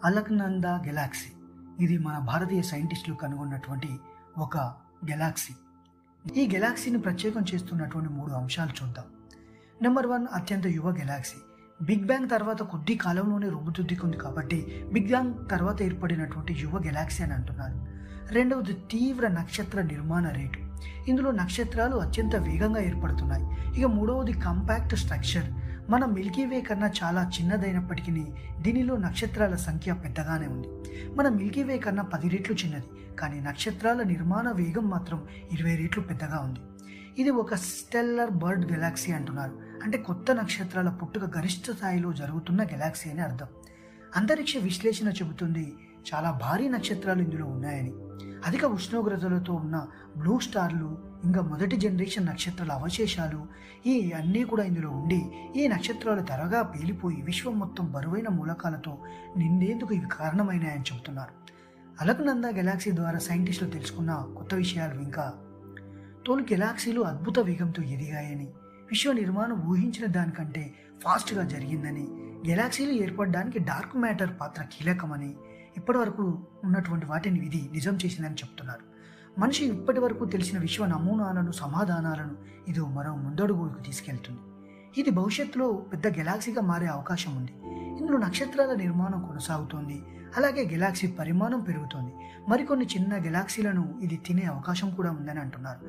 అలక్నందా Galaxy. ఇది మన భారతీయ సైంటిస్టులు కనుగొన్నటువంటి ఒక గెలాక్సీ. ఈ గెలాక్సీని ప్రత్యేకం చేస్తున్నటువంటి 3 అంశాలు చూద్దాం. నెంబర్ 1, అత్యంత యువ గెలాక్సీ. బిగ్ బ్యాంగ్ తర్వాత కొద్ది కాలంలోనే రూపుదిద్దుకుంది కాబట్టి బిగ్ బ్యాంగ్ తర్వాత ఏర్పడినటువంటి యువ గెలాక్సీ అని అంటున్నారు. రెండవది, తీవ్ర నక్షత్ర నిర్మాణ రేటు. ఇందులో నక్షత్రాలు అత్యంత వేగంగా ఏర్పడుతున్నాయి. ఇక మూడవది, కాంపాక్ట్ స్ట్రక్చర్. మన మిల్కీవే కన్నా చాలా చిన్నదైనప్పటికీ దీనిలో నక్షత్రాల సంఖ్య పెద్దగానే ఉంది. మన మిల్కీవే కన్నా 10 రెట్లు చిన్నది, కానీ నక్షత్రాల నిర్మాణ వేగం మాత్రం 20 రెట్లు పెద్దగా ఉంది. ఇది ఒక స్టెల్లర్ బర్డ్ గెలాక్సీ అంటున్నారు. అంటే కొత్త నక్షత్రాల పుట్టుక గరిష్ట స్థాయిలో జరుగుతున్న గెలాక్సీ అని అర్థం. అంతరిక్ష విశ్లేషణ చెబుతుంది చాలా భారీ నక్షత్రాలు ఇందులో ఉన్నాయని. అధిక ఉష్ణోగ్రతలతో ఉన్న బ్లూ స్టార్లు, ఇంకా మొదటి జనరేషన్ నక్షత్రాల అవశేషాలు ఈ అన్నీ కూడా ఇందులో ఉండి ఈ నక్షత్రాలు త్వరగా పేలిపోయి విశ్వం మొత్తం బరువైన మూలకాలతో నిండేందుకు ఇవి కారణమైనాయని చెబుతున్నారు. అలక్నందా గెలాక్సీ ద్వారా సైంటిస్టులు తెలుసుకున్న కొత్త విషయాలు ఇంకా తోలు గెలాక్సీలు అద్భుత వేగంతో ఎదిగాయని, విశ్వ నిర్మాణం ఊహించిన దానికంటే ఫాస్ట్గా జరిగిందని, గెలాక్సీలు ఏర్పడడానికి డార్క్ మ్యాటర్ పాత్ర కీలకమని, ఇప్పటి వరకు ఉన్నటువంటి వాటిని ఇది నిజం చేసిందని చెప్తున్నారు. మనిషి ఇప్పటి వరకు తెలిసిన విశ్వ నమూనాలను, సమాధానాలను ఇది మరో ముందడుగుకు తీసుకెళ్తుంది. ఇది భవిష్యత్తులో పెద్ద గెలాక్సీగా మారే అవకాశం ఉంది. ఇందులో నక్షత్రాల నిర్మాణం కొనసాగుతోంది. అలాగే గెలాక్సీ పరిమాణం పెరుగుతోంది. మరికొన్ని చిన్న గెలాక్సీలను ఇది తినే అవకాశం కూడా ఉందని అంటున్నారు.